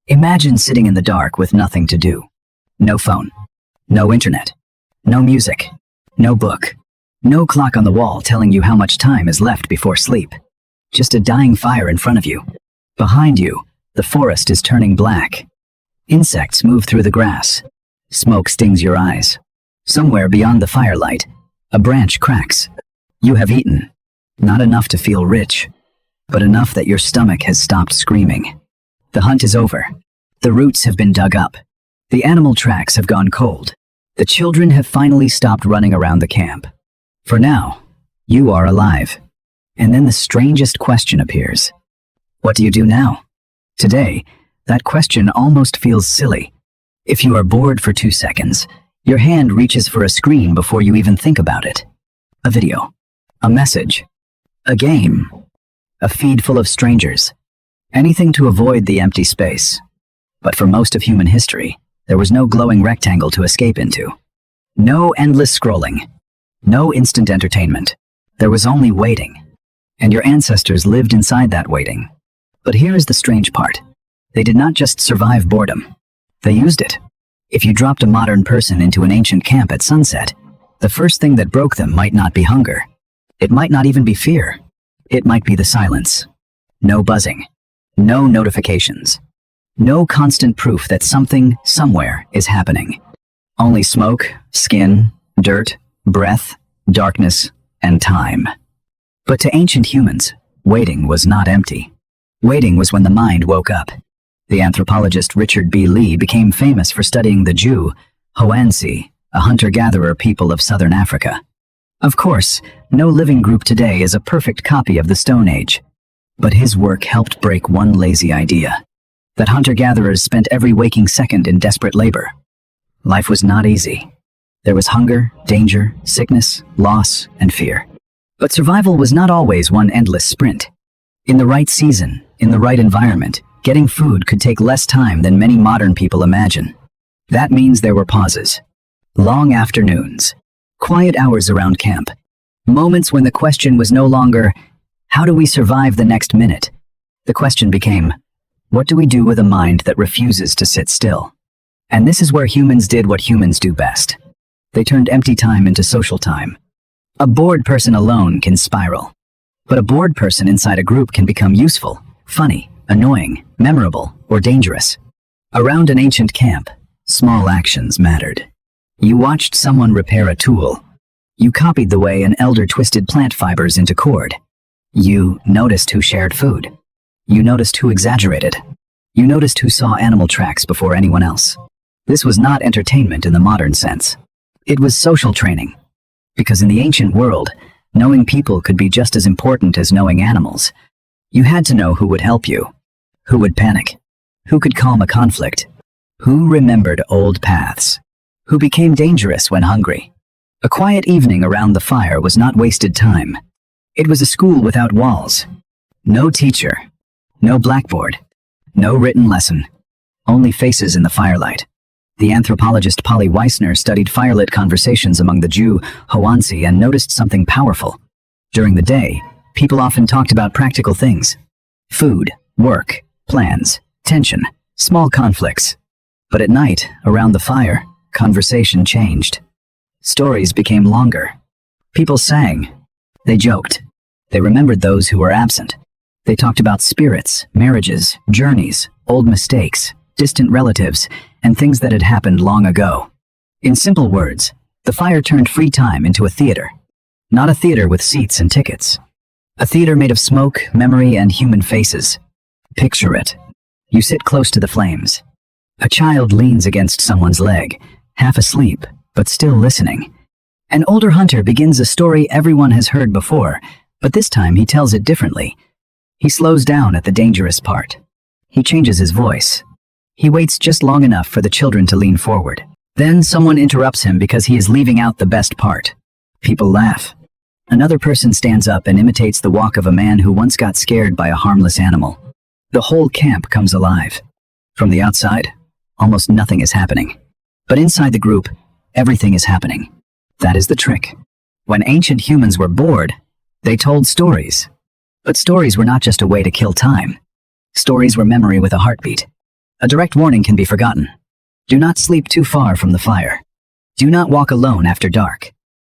Imagine sitting in the dark with nothing to do. No phone, no internet, no music, no book, no clock on the wall telling you how much time is left before sleep. Just a dying fire in front of you. Behind you, the forest is turning black. Insects move through the grass. Smoke stings your eyes. Somewhere beyond the firelight, a branch cracks. You have eaten. Not enough to feel rich, but enough that your stomach has stopped screaming. The hunt is over. The roots have been dug up. The animal tracks have gone cold. The children have finally stopped running around the camp. For now, you are alive. And then the strangest question appears. What do you do now? Today, that question almost feels silly. If you are bored for 2 seconds, your hand reaches for a screen before you even think about it. A video, a message, a game, a feed full of strangers. Anything to avoid the empty space. But for most of human history, there was no glowing rectangle to escape into. No endless scrolling. No instant entertainment. There was only waiting. And your ancestors lived inside that waiting. But here is the strange part. They did not just survive boredom. They used it. If you dropped a modern person into an ancient camp at sunset, the first thing that broke them might not be hunger. It might not even be fear. It might be the silence. No buzzing. No notifications. No constant proof that something, somewhere, is happening. Only smoke, skin, dirt, breath, darkness, and time. But to ancient humans, waiting was not empty. Waiting was when the mind woke up. The anthropologist Richard B. Lee became famous for studying the Jew, Hoansi, a hunter-gatherer people of southern Africa. Of course, no living group today is a perfect copy of the Stone Age. But his work helped break one lazy idea. That hunter-gatherers spent every waking second in desperate labor. Life was not easy. There was hunger, danger, sickness, loss, and fear. But survival was not always one endless sprint. In the right season, in the right environment, getting food could take less time than many modern people imagine. That means there were pauses. Long afternoons. Quiet hours around camp. Moments when the question was no longer, how do we survive the next minute? The question became, what do we do with a mind that refuses to sit still? And this is where humans did what humans do best. They turned empty time into social time. A bored person alone can spiral. But a bored person inside a group can become useful, funny, annoying, memorable, or dangerous. Around an ancient camp, small actions mattered. You watched someone repair a tool. You copied the way an elder twisted plant fibers into cord. You noticed who shared food. You noticed who exaggerated. You noticed who saw animal tracks before anyone else. This was not entertainment in the modern sense. It was social training. Because in the ancient world, knowing people could be just as important as knowing animals. You had to know who would help you, who would panic, who could calm a conflict, who remembered old paths, who became dangerous when hungry. A quiet evening around the fire was not wasted time. It was a school without walls. No teacher. No blackboard. No written lesson. Only faces in the firelight. The anthropologist Polly Weissner studied firelit conversations among the Jew, Hoansi, and noticed something powerful. During the day, people often talked about practical things. Food, work, plans, tension, small conflicts. But at night, around the fire, conversation changed. Stories became longer. People sang. They joked. They remembered those who were absent. They talked about spirits, marriages, journeys, old mistakes, distant relatives, and things that had happened long ago. In simple words, the fire turned free time into a theater. Not a theater with seats and tickets. A theater made of smoke, memory, and human faces. Picture it. You sit close to the flames. A child leans against someone's leg, half asleep, but still listening. An older hunter begins a story everyone has heard before, but this time he tells it differently. He slows down at the dangerous part. He changes his voice. He waits just long enough for the children to lean forward. Then someone interrupts him because he is leaving out the best part. People laugh. Another person stands up and imitates the walk of a man who once got scared by a harmless animal. The whole camp comes alive. From the outside, almost nothing is happening. But inside the group, everything is happening. That is the trick. When ancient humans were bored, they told stories. But stories were not just a way to kill time. Stories were memory with a heartbeat. A direct warning can be forgotten. Do not sleep too far from the fire. Do not walk alone after dark.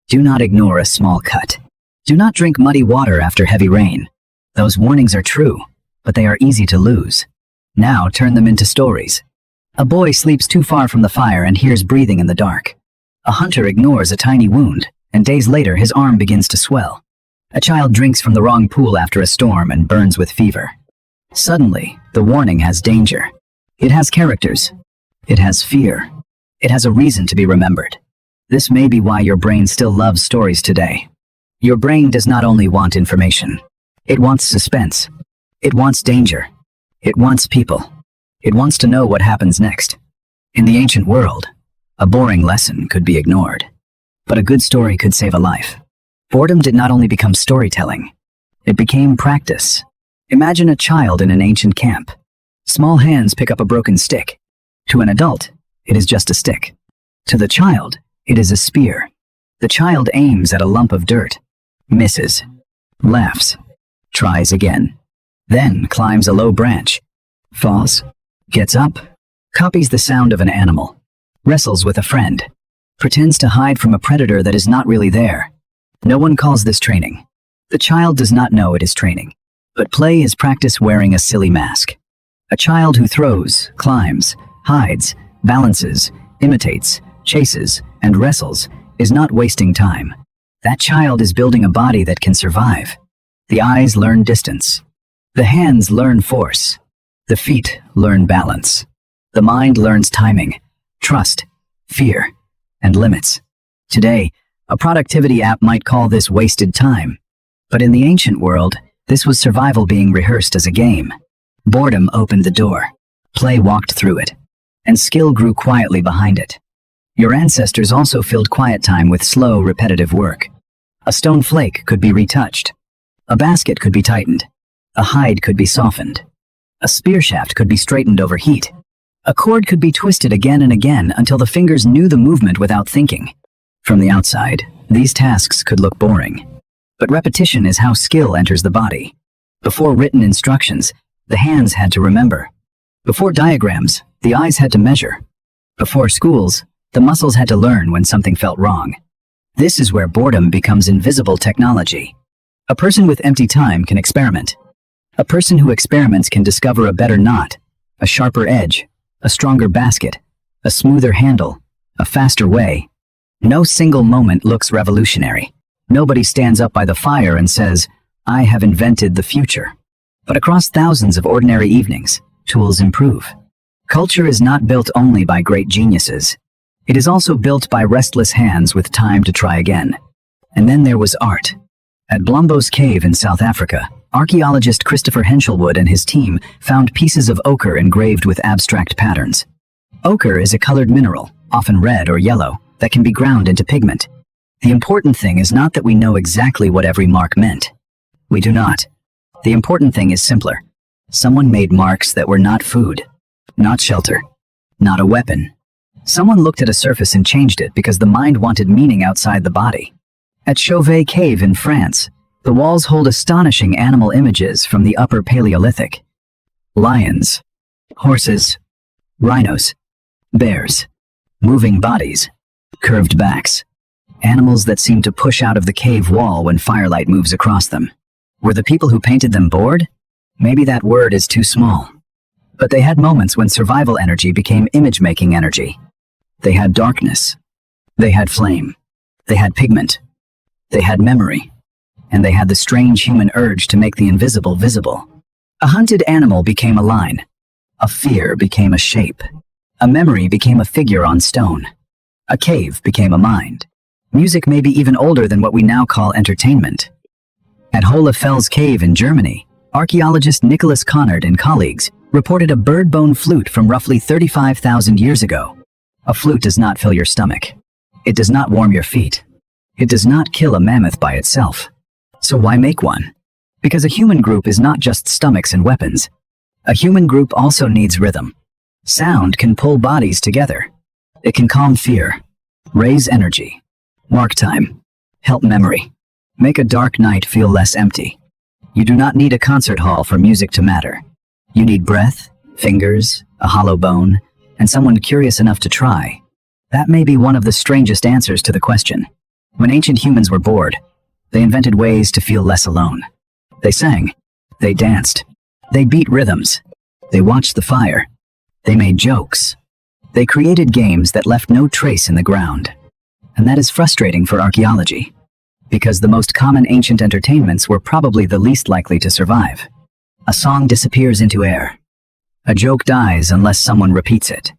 Do not ignore a small cut. Do not drink muddy water after heavy rain. Those warnings are true, but they are easy to lose. Now turn them into stories. A boy sleeps too far from the fire and hears breathing in the dark. A hunter ignores a tiny wound, and days later his arm begins to swell. A child drinks from the wrong pool after a storm and burns with fever. Suddenly, the warning has danger. It has characters. It has fear. It has a reason to be remembered. This may be why your brain still loves stories today. Your brain does not only want information. It wants suspense. It wants danger. It wants people. It wants to know what happens next. In the ancient world, a boring lesson could be ignored. But a good story could save a life. Boredom did not only become storytelling. It became practice. Imagine a child in an ancient camp. Small hands pick up a broken stick. To an adult, it is just a stick. To the child, it is a spear. The child aims at a lump of dirt, misses, laughs, tries again, then climbs a low branch, falls, gets up, copies the sound of an animal, wrestles with a friend, pretends to hide from a predator that is not really there. No one calls this training. The child does not know it is training. But play is practice wearing a silly mask. A child who throws, climbs, hides, balances, imitates, chases, and wrestles is not wasting time. That child is building a body that can survive. The eyes learn distance. The hands learn force. The feet learn balance. The mind learns timing, trust, fear, and limits. Today, a productivity app might call this wasted time. But in the ancient world, this was survival being rehearsed as a game. Boredom opened the door. Play walked through it. And skill grew quietly behind it. Your ancestors also filled quiet time with slow, repetitive work. A stone flake could be retouched. A basket could be tightened. A hide could be softened. A spear shaft could be straightened over heat. A cord could be twisted again and again until the fingers knew the movement without thinking. From the outside, these tasks could look boring. But repetition is how skill enters the body. Before written instructions, the hands had to remember. Before diagrams, the eyes had to measure. Before schools, the muscles had to learn when something felt wrong. This is where boredom becomes invisible technology. A person with empty time can experiment. A person who experiments can discover a better knot, a sharper edge, a stronger basket, a smoother handle, a faster way. No single moment looks revolutionary. Nobody stands up by the fire and says, "I have invented the future." But across thousands of ordinary evenings, tools improve. Culture is not built only by great geniuses. It is also built by restless hands with time to try again. And then there was art. At Blombos Cave in South Africa, archaeologist Christopher Henshelwood and his team found pieces of ochre engraved with abstract patterns. Ochre is a colored mineral, often red or yellow, that can be ground into pigment. The important thing is not that we know exactly what every mark meant. We do not. The important thing is simpler. Someone made marks that were not food, not shelter, not a weapon. Someone looked at a surface and changed it because the mind wanted meaning outside the body. At Chauvet Cave in France, the walls hold astonishing animal images from the Upper Paleolithic. Lions, horses, rhinos, bears, moving bodies, curved backs, animals that seem to push out of the cave wall when firelight moves across them. Were the people who painted them bored? Maybe that word is too small. But they had moments when survival energy became image-making energy. They had darkness. They had flame. They had pigment. They had memory. And they had the strange human urge to make the invisible visible. A hunted animal became a line. A fear became a shape. A memory became a figure on stone. A cave became a mind. Music may be even older than what we now call entertainment. At Hohlefels Cave in Germany, archaeologist Nicholas Connard and colleagues reported a bird bone flute from roughly 35,000 years ago. A flute does not fill your stomach. It does not warm your feet. It does not kill a mammoth by itself. So why make one? Because a human group is not just stomachs and weapons. A human group also needs rhythm. Sound can pull bodies together. It can calm fear, raise energy, mark time, help memory, make a dark night feel less empty. You do not need a concert hall for music to matter. You need breath, Fingers, a hollow bone, and someone curious enough to try. That may be one of the strangest answers to the question. When ancient humans were bored, they invented ways to feel less alone. They sang. They danced. They beat rhythms. They watched the fire. They made jokes. They created games that left no trace in the ground. And that is frustrating for archaeology, because the most common ancient entertainments were probably the least likely to survive. A song disappears into air. A joke dies unless someone repeats it.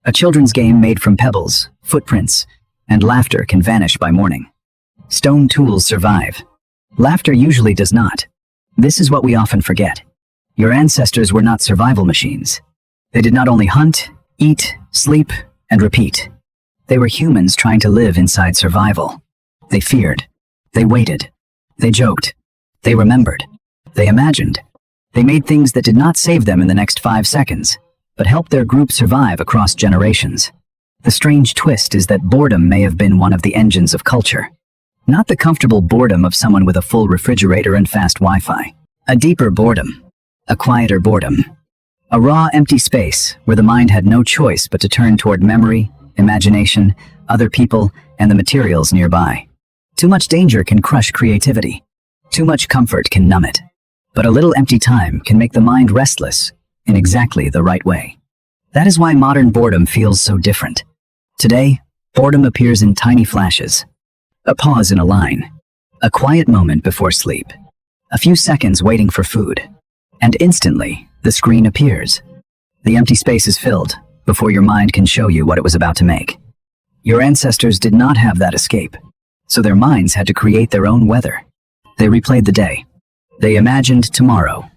A children's game made from pebbles, footprints, and laughter can vanish by morning. Stone tools survive. Laughter usually does not. This is what we often forget. Your ancestors were not survival machines. They did not only hunt, eat, sleep, and repeat. They were humans trying to live inside survival. They feared. They waited. They joked. They remembered. They imagined. They made things that did not save them in the next 5 seconds, but helped their group survive across generations. The strange twist is that boredom may have been one of the engines of culture. Not the comfortable boredom of someone with a full refrigerator and fast Wi-Fi. A deeper boredom. A quieter boredom. A raw, empty space where the mind had no choice but to turn toward memory, imagination, other people, and the materials nearby. Too much danger can crush creativity. Too much comfort can numb it. But a little empty time can make the mind restless in exactly the right way. That is why modern boredom feels so different. Today, boredom appears in tiny flashes. A pause in a line. A quiet moment before sleep. A few seconds waiting for food. And instantly, the screen appears. The empty space is filled before your mind can show you what it was about to make. Your ancestors did not have that escape, so their minds had to create their own weather. They replayed the day. They imagined tomorrow.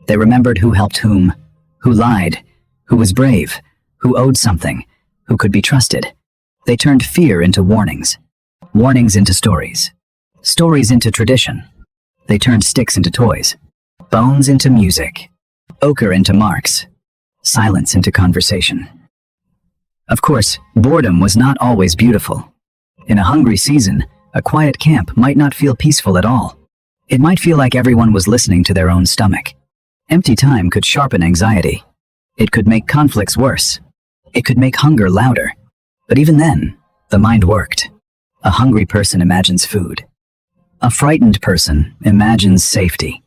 They remembered who helped whom, who lied, who was brave, who owed something, who could be trusted. They turned fear into warnings, warnings into stories, stories into tradition. They turned sticks into toys, bones into music, ochre into marks, silence into conversation. Of course, boredom was not always beautiful. In a hungry season, a quiet camp might not feel peaceful at all. It might feel like everyone was listening to their own stomach. Empty time could sharpen anxiety. It could make conflicts worse. It could make hunger louder. But even then, the mind worked. A hungry person imagines food. A frightened person imagines safety.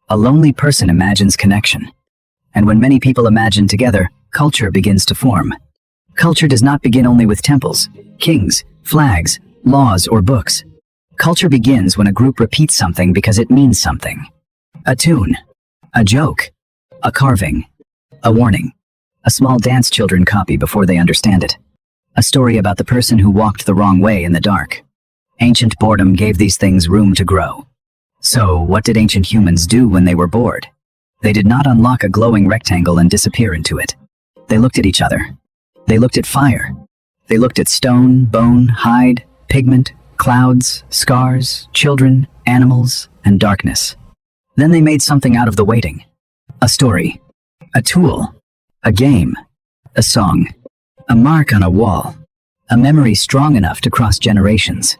A lonely person imagines connection. And when many people imagine together, culture begins to form. Culture does not begin only with temples, kings, flags, laws, or books. Culture begins when a group repeats something because it means something. A tune, a joke, a carving, a warning. A small dance children copy before they understand it. A story about the person who walked the wrong way in the dark. Ancient boredom gave these things room to grow. So, what did ancient humans do when they were bored? They did not unlock a glowing rectangle and disappear into it. They looked at each other. They looked at fire. They looked at stone, bone, hide, pigment, clouds, scars, children, animals, and darkness. Then they made something out of the waiting. A story. A tool. A game. A song. A mark on a wall. A memory strong enough to cross generations.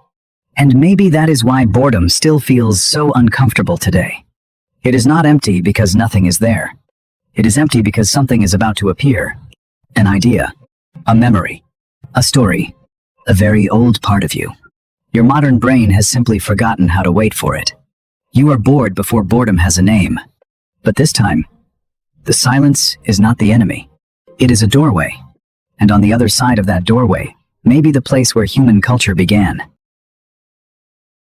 And maybe that is why boredom still feels so uncomfortable today. It is not empty because nothing is there. It is empty because something is about to appear. An idea. A memory. A story. A very old part of you. Your modern brain has simply forgotten how to wait for it. You are bored before boredom has a name. But this time, the silence is not the enemy. It is a doorway. And on the other side of that doorway may be the place where human culture began.